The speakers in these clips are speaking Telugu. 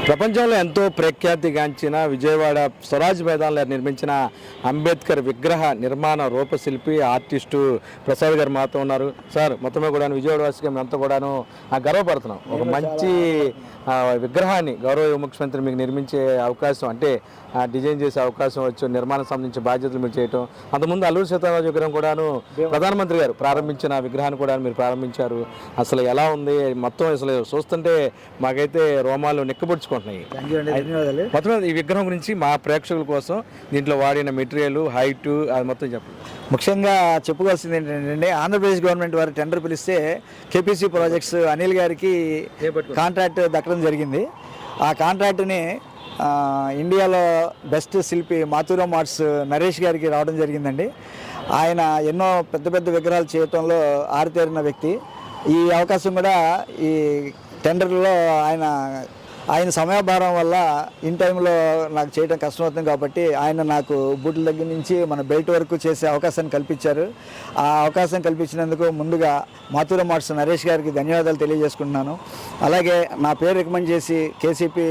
ప్రపంచంలో ఎంతో ప్రఖ్యాతిగాంచిన విజయవాడ స్వరాజ్ మైదానంలో నిర్మించిన అంబేద్కర్ విగ్రహ నిర్మాణ రూపశిల్పి ఆర్టిస్టు ప్రసాద్ గారు మాతో ఉన్నారు. సార్, మొత్తమే కూడా విజయవాడ వాసిగా మేమంతా కూడాను గర్వపడుతున్నాం. ఒక మంచి విగ్రహాన్ని గౌరవ ముఖ్యమంత్రి మీకు నిర్మించే అవకాశం, అంటే డిజైన్ చేసే అవకాశం వచ్చు, నిర్మాణం సంబంధించిన బాధ్యతలు మీరు చేయటం. అంతకుముందు అల్లూరి సీతారామరాజు విగ్రహం కూడాను ప్రధానమంత్రి గారు ప్రారంభించిన విగ్రహాన్ని కూడా మీరు ప్రారంభించారు. అసలు ఎలా ఉంది మొత్తం? అసలు చూస్తుంటే మాకైతే రోమాలు నిక్కబుచ్చుకుంటున్నాయి. మొత్తం ఈ విగ్రహం గురించి మా ప్రేక్షకుల కోసం దీంట్లో వాడిన మెటీరియల్, హైట్, అది మొత్తం చెప్పండి. ముఖ్యంగా చెప్పుకోవాల్సింది ఏంటంటే, ఆంధ్రప్రదేశ్ గవర్నమెంట్ వారు టెండర్ పిలిస్తే కేపీసీ ప్రాజెక్ట్స్ అనిల్ గారికి కాంట్రాక్ట్ దక్కడం జరిగింది. ఆ కాంట్రాక్ట్ని ఇండియాలో బెస్ట్ శిల్పి మాథురామ్ ఆర్ట్స్ నరేష్ గారికి రావడం జరిగిందండి. ఆయన ఎన్నో పెద్ద పెద్ద విగ్రహాలు చేయటంలో ఆరితేరిన వ్యక్తి. ఈ అవకాశం కూడా ఈ టెండర్లో ఆయన సమయభారం వల్ల ఇన్ టైంలో నాకు చేయడం కష్టమవుతుంది కాబట్టి ఆయన నాకు బూట్ల దగ్గర నుంచి మన బెల్ట్ వరకు చేసే అవకాశాన్ని కల్పించారు. ఆ అవకాశం కల్పించినందుకు ముందుగా మాథురామ్ ఆర్ట్స్ నరేష్ గారికి ధన్యవాదాలు తెలియజేసుకుంటున్నాను. అలాగే నా పేరు రికమెండ్ చేసి కేసీపీ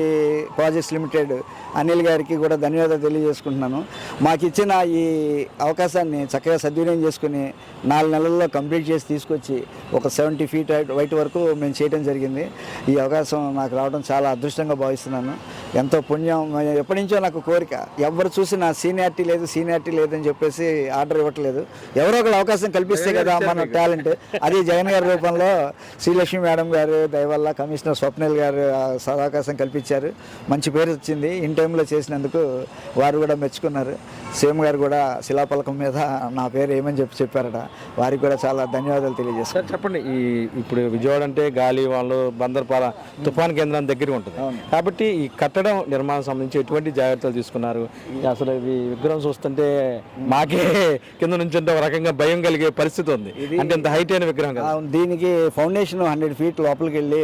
ప్రాజెక్ట్స్ లిమిటెడ్ అనిల్ గారికి కూడా ధన్యవాదాలు తెలియజేసుకుంటున్నాను. మాకు ఇచ్చిన ఈ అవకాశాన్ని చక్కగా సద్వినియోగం చేసుకుని 4 నెలల్లో కంప్లీట్ చేసి తీసుకొచ్చి ఒక 70 feet వైట్ వరకు మేము చేయడం జరిగింది. ఈ అవకాశం నాకు రావడం చాలా అదృష్టంగా భావిస్తున్నాను. ఎంతో పుణ్యం. ఎప్పటి నుంచో నాకు కోరిక, ఎవరు చూసినా సీనియారిటీ లేదని చెప్పేసి ఆర్డర్ ఇవ్వట్లేదు. ఎవరో ఒకరు అవకాశం కల్పిస్తే కదా మన టాలెంట్. అది జగన్ గారి రూపంలో శ్రీలక్ష్మి మేడం గారు దయవల్ల, కమిషనర్ స్వప్నిల్ గారు అవకాశం కల్పించారు. మంచి పేరు వచ్చింది. ఇన్ టైంలో చేసినందుకు వారు కూడా మెచ్చుకున్నారు. సీఎం గారు కూడా శిలాపలకం మీద నా పేరు ఏమని చెప్పారట. వారికి కూడా చాలా ధన్యవాదాలు తెలియజేస్తారు. చెప్పండి, ఇప్పుడు విజయవాడ అంటే గాలి వాళ్ళు బందర్పాల తుఫాన్ కేంద్రం దగ్గర ఉంటుంది కాబట్టి ఈ కట్టడం నిర్మాణం సంబంధించి ఎటువంటి జాగ్రత్తలు తీసుకున్నారు? అసలు ఈ విగ్రహం చూస్తుంటే మాకే కింద నుంచి ఒక రకంగా భయం కలిగే పరిస్థితి ఉంది. అంటే ఇంత హైట్ అయిన విగ్రహం కదా. దీనికి ఫౌండేషన్ 100 feet లోపలికి వెళ్ళి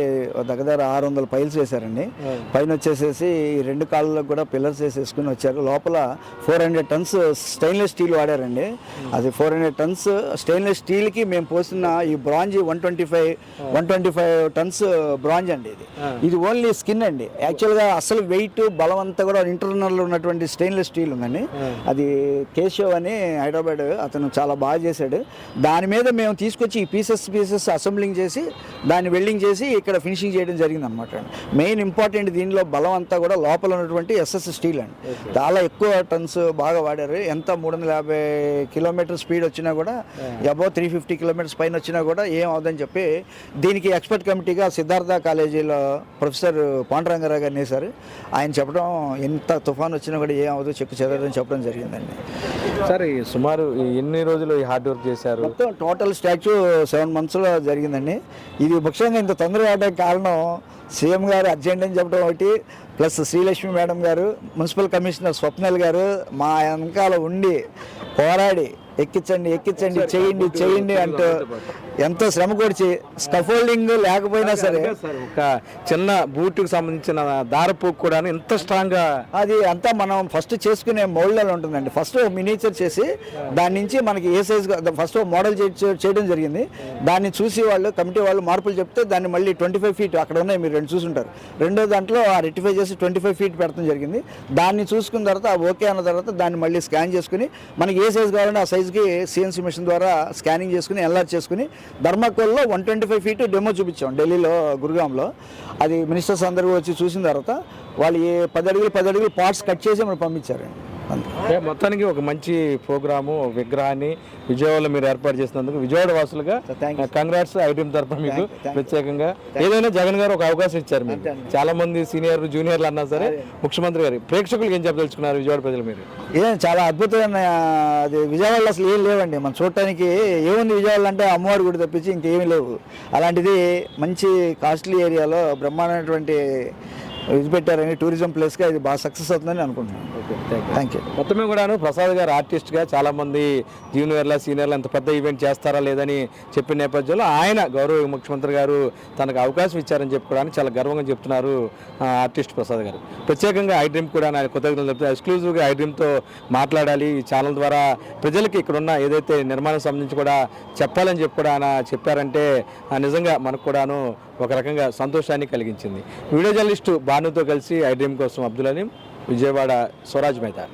దగ్గర 600 piles వేశారండి. పైన వచ్చేసేసి 2 కాళ్ళకు కూడా పిల్లర్స్ వేసేసుకుని వచ్చారు. లోపల 400 tons స్టెయిన్లెస్ స్టీల్ వాడారండి. అది 400 tons స్టెయిన్లెస్ స్టీల్కి మేము పోసిన ఈ బ్రాంజ్ 125 tons బ్రాంజ్ అండి. ఇది ఓన్లీ స్కిన్ అండి. యాక్చువల్గా అసలు వెయిట్ బలం అంతా కూడా ఇంటర్నల్ ఉన్నటువంటి స్టెయిన్లెస్ స్టీల్ ఉందండి. అది కేశవ్ అని హైదరాబాద్ అతను చాలా బాగా చేశాడు. దాని మీద మేము తీసుకొచ్చి ఈ పీసెస్ అసెంబ్లింగ్ చేసి దాన్ని వెల్డింగ్ చేసి ఇక్కడ ఫినిషింగ్ చేయడం జరిగింది అనమాట. మెయిన్ ఇంపార్టెంట్ దీనిలో బలం అంతా కూడా లోపల ఉన్నటువంటి ఎస్ఎస్ స్టీల్ అండి. చాలా ఎక్కువ టన్స్ బాగా వాడారు. ఎంత 350 kilometers స్పీడ్ వచ్చినా కూడా, అబౌవ్ 350 kilometers పైన వచ్చినా కూడా ఏం అవదని చెప్పి దీనికి ఎక్స్పర్ట్ కమిటీగా సిద్ధార్థ కాలేజీలో ప్రొఫెసర్ పాండురంగారావు గారిని వేశారు. ఆయన చెప్పడం ఎంత తుఫాన్ వచ్చినా కూడా ఏం అవ్వదు, చెక్కు చెదరని చెప్పడం జరిగిందండి. సరే, సుమారు ఎన్ని రోజులు ఈ హార్డ్ వర్క్ చేశారు? మొత్తం టోటల్ స్టాచ్యూ 7 monthsలో జరిగిందండి. ఇది ముఖ్యంగా ఇంత తొందరగా అవడానికి కారణం సీఎం గారు అర్జెంట్ అని చెప్పడం ఒకటి, ప్లస్ శ్రీలక్ష్మి మేడం గారు, మున్సిపల్ కమిషనర్ స్వప్నల్ గారు మా వెనకాల ఉండి పోరాడి ఎక్కించండి చేయండి అంటూ ఎంతో శ్రమ కూర్చి స్కఫోల్డింగ్ లేకపోయినా సరే ఒక చిన్న బూట్కి సంబంధించిన దారపోకు కూడా ఎంత స్ట్రాంగ్గా అది అంతా మనం ఫస్ట్ చేసుకునే మోల్డ్లో ఉంటుందండి. ఫస్ట్ మినిచర్ చేసి దాని నుంచి మనకి ఏ సైజ్గా ఫస్ట్ మోడల్ చేయడం జరిగింది. దాన్ని చూసి కమిటీ వాళ్ళు మార్పులు చెప్తే దాన్ని మళ్ళీ 25 feet అక్కడ ఉన్నాయి, మీరు 2 చూసుంటారు. రెండో దాంట్లో రెక్టిఫై చేసి 25 feet పెడతాం జరిగింది. దాన్ని చూసుకున్న తర్వాత ఓకే అన్న తర్వాత దాన్ని మళ్ళీ స్కాన్ చేసుకుని మనకి ఏ సైజ్ కావాలంటే ఆ సైజ్కి సిఎన్సీ మిషన్ ద్వారా స్కానింగ్ చేసుకుని ఎన్లార్జ్ చేసుకుని ధర్మకోల్లో 125 feet డెమో చూపించాం ఢిల్లీలో, గురుగాంలో. అది మినిస్టర్స్ అందరూ వచ్చి చూసిన తర్వాత వాళ్ళు 10 అడుగులు పార్ట్స్ కట్ చేసి మనం పంపించారండి. మొత్తానికి ఒక మంచి ప్రోగ్రాము, విగ్రహాన్ని విజయవాడలో మీరు ఏర్పాటు చేసినందుకు విజయవాడ వాసులుగా కంగ్రాట్స్. ఐటీఎం తరఫున మీకు ప్రత్యేకంగా ఏదైనా జగన్ గారు ఒక అవకాశం ఇచ్చారు. మీకు చాలా మంది సీనియర్ జూనియర్లు అన్నా సరే ముఖ్యమంత్రి గారు ప్రేక్షకులకు ఏం చెప్పదలుచుకున్నారు విజయవాడ ప్రజలు? మీరు చాలా అద్భుతమైన అది విజయవాడలో అసలు ఏం లేవండి. మనం చూడటానికి ఏముంది విజయవాడ అంటే అమ్మవారి గుడి తప్పించి ఇంకేమీ లేవు. అలాంటిది మంచి కాస్ట్లీ ఏరియాలో బ్రహ్మాండమైనటువంటి ఇది పెట్టారని టూరిజం ప్లేస్గా ఇది బాగా సక్సెస్ అవుతుందని అనుకుంటున్నాను. Thank you. మొత్తమే కూడాను ప్రసాద్ గారు ఆర్టిస్ట్గా చాలామంది జూనియర్ల సీనియర్లు అంత పెద్ద ఈవెంట్ చేస్తారా లేదని చెప్పిన నేపథ్యంలో ఆయన గౌరవ ముఖ్యమంత్రి గారు తనకు అవకాశం ఇచ్చారని చెప్పుకోవడానికి చాలా గర్వంగా చెప్తున్నారు ఆర్టిస్ట్ ప్రసాద్ గారు. ప్రత్యేకంగా ఐడ్రీమ్ కూడా ఆయన కృతజ్ఞతలు చెప్తారు. ఎక్స్క్లూజివ్గా ఐడ్రీమ్తో మాట్లాడాలి, ఈ ఛానల్ ద్వారా ప్రజలకి ఇక్కడున్న ఏదైతే నిర్మాణం సంబంధించి కూడా చెప్పాలని చెప్పి కూడా ఆయన చెప్పారంటే నిజంగా మనకు కూడాను ఒక రకంగా సంతోషాన్ని కలిగించింది. వీడియో జర్నలిస్టు భానుతో కలిసి ఐ డ్రీమ్ కోసం అబ్దుల్ అలీం, విజయవాడ స్వరాజ్ మెహతా.